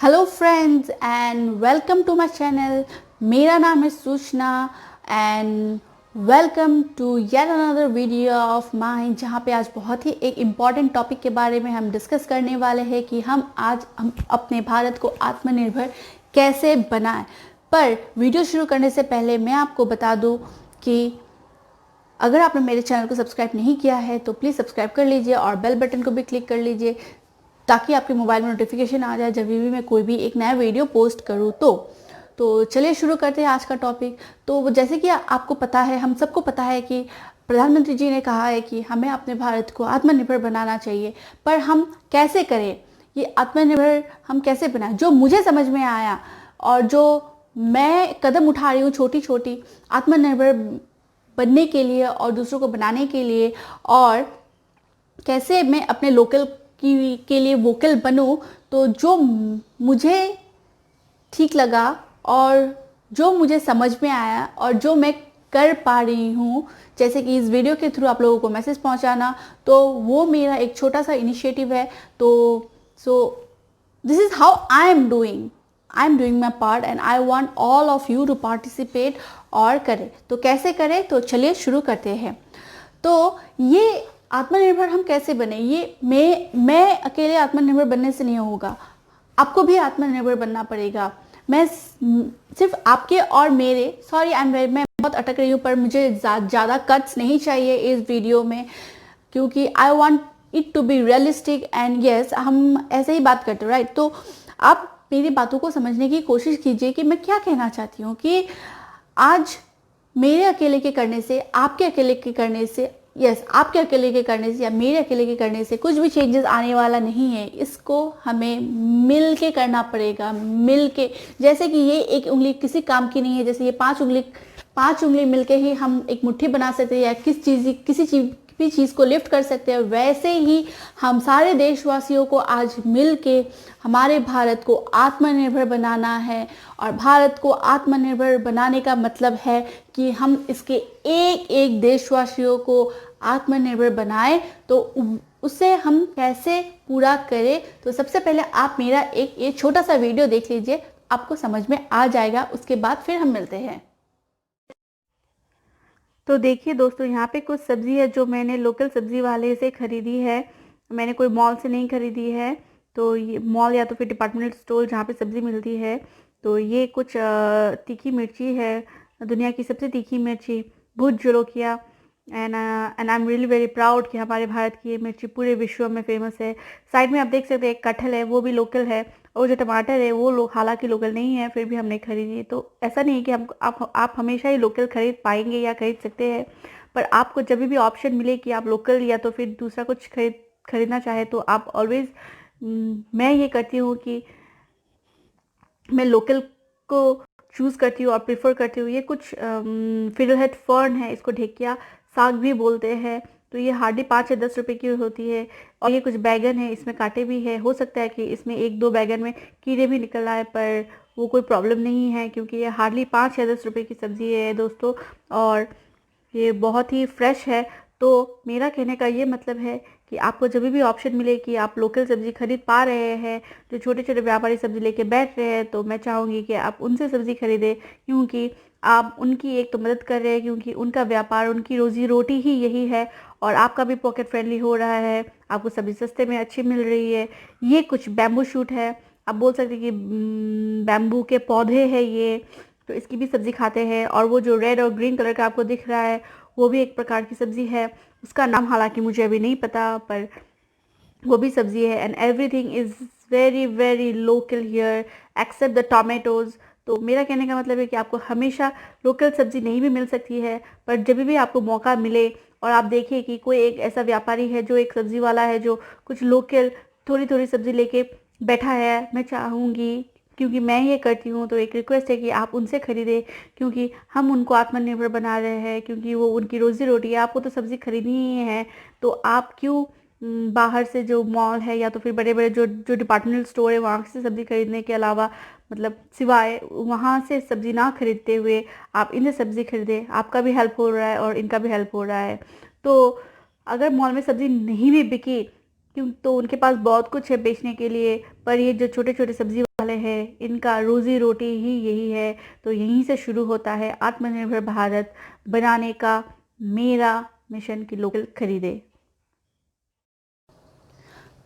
Hello friends and welcome to my channel. मेरा नाम है Suchana and welcome to yet another video of mine, जहाँ पे आज बहुत ही एक इम्पॉर्टेंट टॉपिक के बारे में हम डिस्कस करने वाले हैं कि हम अपने भारत को आत्मनिर्भर कैसे बनाएं। पर वीडियो शुरू करने से पहले मैं आपको बता दूं कि अगर आपने मेरे चैनल को सब्सक्राइब नहीं किया है तो प्लीज़ सब्सक्राइब कर लीजिए और बेल बटन को भी क्लिक कर लीजिए ताकि आपके मोबाइल में नोटिफिकेशन आ जाए जब भी मैं कोई भी एक नया वीडियो पोस्ट करूँ तो चलिए शुरू करते हैं आज का टॉपिक। तो जैसे कि आपको पता है, हम सबको पता है कि प्रधानमंत्री जी ने कहा है कि हमें अपने भारत को आत्मनिर्भर बनाना चाहिए। पर हम कैसे करें ये आत्मनिर्भर, हम कैसे बनाएं? जो मुझे समझ में आया और जो मैं कदम उठा रही हूँ छोटी छोटी आत्मनिर्भर बनने के लिए और दूसरों को बनाने के लिए, और कैसे मैं अपने लोकल के लिए वोकल बनूं, तो जो मुझे ठीक लगा और जो मुझे समझ में आया और जो मैं कर पा रही हूँ, जैसे कि इस वीडियो के थ्रू आप लोगों को मैसेज पहुँचाना, तो वो मेरा एक छोटा सा इनिशिएटिव है। तो so this is how I am doing my part and I want all of you to participate और करें। तो कैसे करें, तो चलिए शुरू करते हैं। तो ये आत्मनिर्भर हम कैसे बने, ये मैं अकेले आत्मनिर्भर बनने से नहीं होगा, आपको भी आत्मनिर्भर बनना पड़ेगा। मैं सिर्फ आपके और मेरे, सॉरी मैं बहुत अटक रही हूँ, पर मुझे ज़्यादा कट्स नहीं चाहिए इस वीडियो में, क्योंकि I want it to be realistic and yes, हम ऐसे ही बात करते हैं, राइट। तो आप मेरी बातों को समझने की कोशिश कीजिए कि मैं क्या कहना चाहती हूँ, कि आज मेरे अकेले के करने से, आपके अकेले के करने से, आपके अकेले के करने से या मेरे अकेले के करने से कुछ भी चेंजेस आने वाला नहीं है। इसको हमें मिल के करना पड़ेगा, मिल के। जैसे कि ये एक उंगली किसी काम की नहीं है, जैसे ये पांच उंगली मिलके ही हम एक मुट्ठी बना सकते हैं या किसी चीज भी चीज़ को लिफ्ट कर सकते हैं, वैसे ही हम सारे देशवासियों को आज मिल के हमारे भारत को आत्मनिर्भर बनाना है। और भारत को आत्मनिर्भर बनाने का मतलब है कि हम इसके एक एक देशवासियों को आत्मनिर्भर बनाएं। तो उससे हम कैसे पूरा करें, तो सबसे पहले आप मेरा एक छोटा सा वीडियो देख लीजिए, आपको समझ में आ जाएगा। उसके बाद फिर हम मिलते हैं। तो देखिए दोस्तों, यहाँ पे कुछ सब्ज़ी है जो मैंने लोकल सब्ज़ी वाले से ख़रीदी है, मैंने कोई मॉल से नहीं ख़रीदी है। तो ये मॉल या तो फिर डिपार्टमेंटल स्टोर जहाँ पे सब्ज़ी मिलती है। तो ये कुछ तीखी मिर्ची है, दुनिया की सबसे तीखी मिर्ची, Bhut Jolokia. And I am really very proud कि हमारे भारत की ये मिर्ची पूरे विश्व में फेमस है। साइड में आप देख सकते हैं एक कटहल है, वो भी लोकल है। और जो टमाटर है वो हालांकि लोकल नहीं है, फिर भी हमने खरीदी। तो ऐसा नहीं है कि हम आप हमेशा ही लोकल खरीद पाएंगे या खरीद सकते हैं, पर आपको जब भी ऑप्शन मिले कि आप लोकल या तो फिर दूसरा कुछ खरीदना चाहे, तो आप ऑलवेज, मैं ये करती हूँ कि मैं लोकल को चूज़ करती हूँ और प्रेफर करती हूँ। ये कुछ फिडलहेड फर्न है, इसको ढेकिया साग भी बोलते हैं। तो ये हार्डली 5 या 10 रुपए की होती है। और ये कुछ बैगन है, इसमें कांटे भी है, हो सकता है कि इसमें 1-2 बैगन में कीड़े भी निकल आए, पर वो कोई प्रॉब्लम नहीं है, क्योंकि ये हार्डली 5 या 10 रुपए की सब्ज़ी है दोस्तों, और ये बहुत ही फ्रेश है। तो मेरा कहने का ये मतलब है कि आपको जब भी ऑप्शन मिले कि आप लोकल सब्ज़ी खरीद पा रहे हैं, जो छोटे छोटे व्यापारी सब्ज़ी लेके बैठ रहे हैं, तो मैं चाहूँगी कि आप उनसे सब्ज़ी खरीदें, क्योंकि आप उनकी एक तो मदद कर रहे हैं, क्योंकि उनका व्यापार, उनकी रोज़ी रोटी ही यही है, और आपका भी पॉकेट फ्रेंडली हो रहा है, आपको सब्ज़ी सस्ते में अच्छी मिल रही है। ये कुछ बैम्बू शूट है, आप बोल सकते हैं कि बैम्बू के पौधे हैं ये, तो इसकी भी सब्ज़ी खाते हैं। और वो जो रेड और ग्रीन कलर का आपको दिख रहा है, वो भी एक प्रकार की सब्ज़ी है, उसका नाम हालांकि मुझे अभी नहीं पता, पर वो भी सब्ज़ी है। And everything is very very local here except the tomatoes. तो मेरा कहने का मतलब है कि आपको हमेशा लोकल सब्ज़ी नहीं भी मिल सकती है, पर जब भी आपको मौका मिले और आप देखिए कि कोई एक ऐसा व्यापारी है, जो एक सब्ज़ी वाला है, जो कुछ लोकल थोड़ी थोड़ी सब्ज़ी लेके बैठा है, मैं चाहूँगी, क्योंकि मैं ये करती हूँ, तो एक रिक्वेस्ट है कि आप उनसे ख़रीदें, क्योंकि हम उनको आत्मनिर्भर बना रहे हैं, क्योंकि वो उनकी रोज़ी रोटी है। आपको तो सब्ज़ी खरीदनी ही है, तो आप क्यों बाहर से जो मॉल है या तो फिर बड़े बड़े जो जो डिपार्टमेंटल स्टोर है वहाँ से सब्ज़ी खरीदने के अलावा, मतलब सिवाय वहाँ से सब्ज़ी ना खरीदते हुए आप इनसे सब्ज़ी खरीदें। आपका भी हेल्प हो रहा है और इनका भी हेल्प हो रहा है। तो अगर मॉल में सब्ज़ी नहीं भी बिकी, क्यों, तो उनके पास बहुत कुछ है बेचने के लिए, पर ये जो छोटे छोटे सब्जी वाले हैं इनका रोजी रोटी ही यही है। तो यहीं से शुरू होता है आत्मनिर्भर भारत बनाने का मेरा मिशन कि लोकल खरीदे।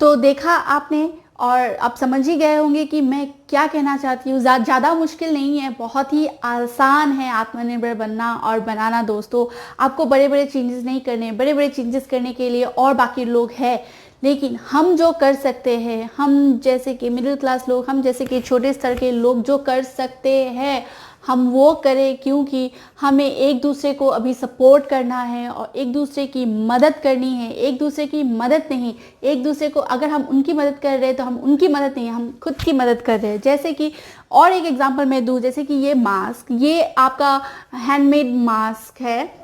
तो देखा आपने, और आप समझ ही गए होंगे कि मैं क्या कहना चाहती हूँ। ज़्यादा मुश्किल नहीं है, बहुत ही आसान है आत्मनिर्भर बनना और बनाना दोस्तों। आपको बड़े बड़े चेंजेस नहीं करने, बड़े बड़े चेंजेस करने के लिए और बाकी लोग हैं, लेकिन हम जो कर सकते हैं, हम जैसे कि मिडिल क्लास लोग, हम जैसे कि छोटे स्तर के लोग जो कर सकते हैं हम वो करें, क्योंकि हमें एक दूसरे को अभी सपोर्ट करना है और एक दूसरे की मदद करनी है। एक दूसरे की मदद नहीं, एक दूसरे को, अगर हम उनकी मदद कर रहे हैं तो हम उनकी मदद नहीं, हम खुद की मदद कर रहे हैं। जैसे कि और एक एग्जांपल मैं दूं, जैसे कि ये मास्क, ये आपका हैंडमेड मास्क है,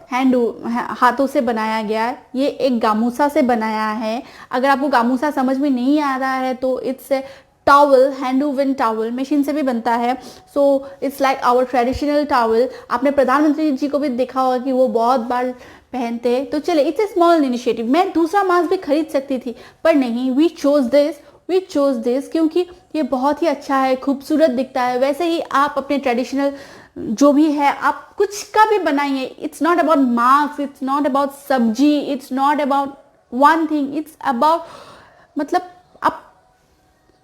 हाथों से बनाया गया है। ये एक गामूसा से बनाया है। अगर आपको गामूसा समझ में नहीं आ रहा है तो it's towel, hand woven towel, machine से भी बनता है। So it's like our traditional towel. आपने प्रधानमंत्री जी को भी देखा होगा कि वो बहुत बार पहनते हैं। तो चले, इट्स ए स्मॉल इनिशिएटिव। मैं दूसरा मास्क भी खरीद सकती थी, पर नहीं, वी चोज दिस क्योंकि ये बहुत ही अच्छा है, खूबसूरत दिखता है। वैसे ही आप अपने ट्रेडिशनल जो भी है आप कुछ का भी बनाइए। It's not about mask, it's not about sabzi, it's not about one thing, it's about, मतलब आप,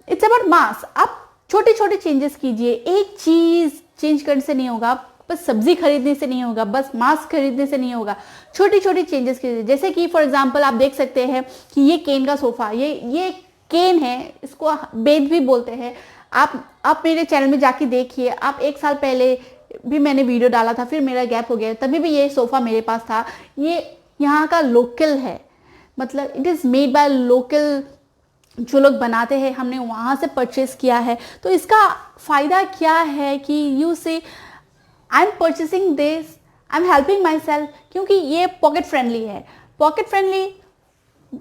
इट्स अबाउट मास। आप छोटे छोटे चेंजेस कीजिए। एक चीज चेंज करने से नहीं होगा, बस सब्जी खरीदने से नहीं होगा, बस मास्क खरीदने से नहीं होगा। छोटी छोटी चेंजेस कीजिए। जैसे कि फॉर एग्जांपल आप देख सकते हैं कि ये केन का सोफा, ये केन है, इसको बेंच भी बोलते हैं। आप मेरे चैनल में जाके देखिए। आप 1 साल पहले भी मैंने वीडियो डाला था, फिर मेरा गैप हो गया, तभी भी ये सोफा मेरे पास था। ये यहाँ का लोकल है, मतलब it is made by local, जो लोग बनाते हैं हमने वहाँ से परचेस किया है। तो इसका फ़ायदा क्या है कि यू से I am purchasing this, I am helping my self, क्योंकि ये पॉकेट फ्रेंडली है। पॉकेट फ्रेंडली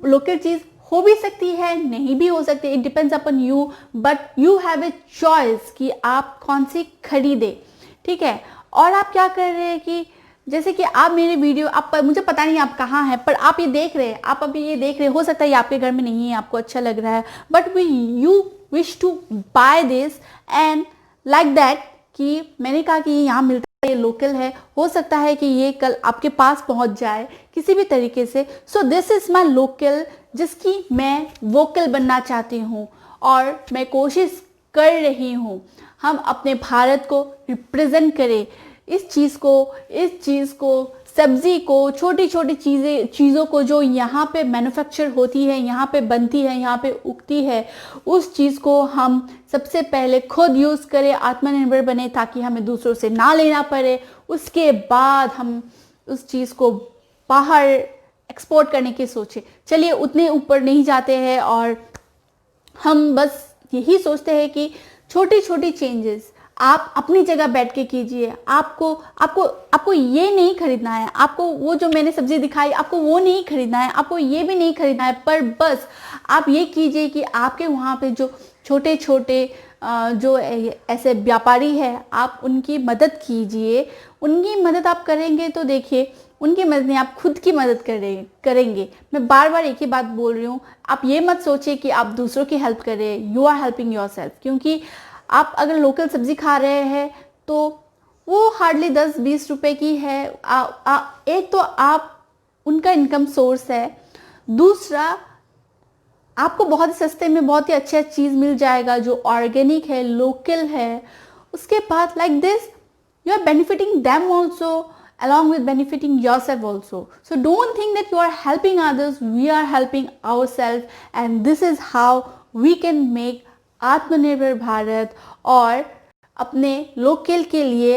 लोकल चीज़ हो भी सकती है, नहीं भी हो सकती, it depends upon you, but you have a choice कि आप कौन सी खरीदे, ठीक है। और आप क्या कर रहे हैं कि जैसे कि आप मेरे वीडियो, आप, मुझे पता नहीं आप कहाँ हैं, पर आप ये देख रहे हैं, आप अभी ये देख रहे हैं, हो सकता है ये आपके घर में नहीं है, आपको अच्छा लग रहा है, but you wish to buy this and like that, कि मैंने कहा कि ये यहाँ मिलता है, ये लोकल है, हो सकता है कि ये कल आपके पास पहुँच जाए किसी भी तरीके से। सो दिस इज़ माई लोकल, जिसकी मैं वोकल बनना चाहती हूँ और मैं कोशिश कर रही हूँ हम अपने भारत को रिप्रेजेंट करें। इस चीज़ को, सब्जी को, छोटी छोटी चीज़ों को जो यहाँ पे मैन्युफैक्चर होती है, यहाँ पे बनती है, यहाँ पे उगती है, उस चीज़ को हम सबसे पहले खुद यूज़ करें, आत्मनिर्भर बने, ताकि हमें दूसरों से ना लेना पड़े। उसके बाद हम उस चीज़ को बाहर एक्सपोर्ट करने की सोचें। चलिए, उतने ऊपर नहीं जाते हैं और हम बस यही सोचते हैं कि छोटी छोटी चेंजेस आप अपनी जगह बैठ के कीजिए। आपको आपको आपको ये नहीं खरीदना है, आपको वो जो मैंने सब्जी दिखाई आपको वो नहीं खरीदना है, आपको ये भी नहीं खरीदना है, पर बस आप ये कीजिए कि आपके वहाँ पे जो छोटे छोटे जो ऐसे व्यापारी है, आप उनकी मदद कीजिए। उनकी मदद आप करेंगे तो देखिए, उनकी मदद नहीं, आप खुद की मदद करेंगे। मैं बार बार एक ही बात बोल रही हूँ, आप ये मत सोचिए कि आप दूसरों की हेल्प कर रहे हैं, you are helping yourself. क्योंकि आप अगर लोकल सब्जी खा रहे हैं तो वो हार्डली 10-20 रुपए की है। एक तो आप उनका इनकम सोर्स है, दूसरा आपको बहुत ही सस्ते में बहुत ही अच्छा चीज़ मिल जाएगा जो ऑर्गेनिक है, लोकल है। उसके बाद like this you are benefiting them also along with benefiting yourself also. So don't think that you are helping others, we are helping ourselves, and this is how we can make आत्मनिर्भर भारत। और अपने local के लिए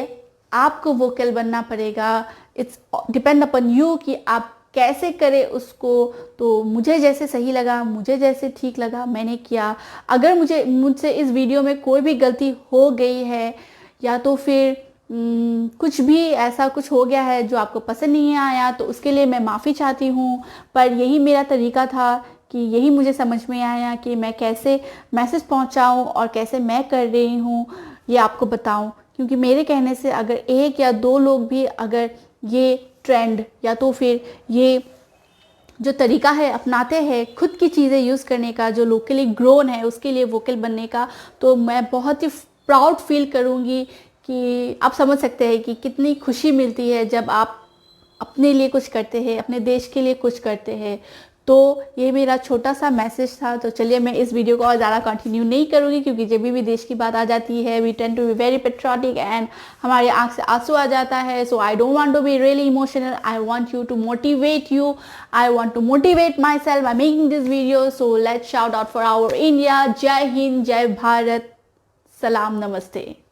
आपको vocal बनना पड़ेगा। It's depend upon you कि आप कैसे करें उसको। तो मुझे जैसे सही लगा, मुझे जैसे ठीक लगा, मैंने किया। अगर मुझसे इस वीडियो में कोई भी गलती हो गई है या तो फिर कुछ भी ऐसा कुछ हो गया है जो आपको पसंद नहीं आया, तो उसके लिए मैं माफ़ी चाहती हूँ। पर यही मेरा तरीका था कि यही मुझे समझ में आया कि मैं कैसे मैसेज पहुँचाऊँ और कैसे मैं कर रही हूँ ये आपको बताऊँ। क्योंकि मेरे कहने से अगर 1 या 2 लोग भी अगर ये ट्रेंड या तो फिर ये जो तरीका है अपनाते हैं खुद की चीज़ें यूज़ करने का, जो लोकली ग्रोन है उसके लिए वोकल बनने का, तो मैं बहुत ही प्राउड फील करूँगी कि आप समझ सकते हैं कि कितनी खुशी मिलती है जब आप अपने लिए कुछ करते हैं, अपने देश के लिए कुछ करते हैं। तो ये मेरा छोटा सा मैसेज था। तो चलिए मैं इस वीडियो को और ज़्यादा कंटिन्यू नहीं करूँगी, क्योंकि जब भी देश की बात आ जाती है we tend to be very patriotic and हमारी आँख से आंसू आ जाता है। So I don't want to be really emotional, I want you to motivate you, I want to motivate myself by making this video. So let's shout out for our India. Jai Hind, जय भारत, सलाम, नमस्ते।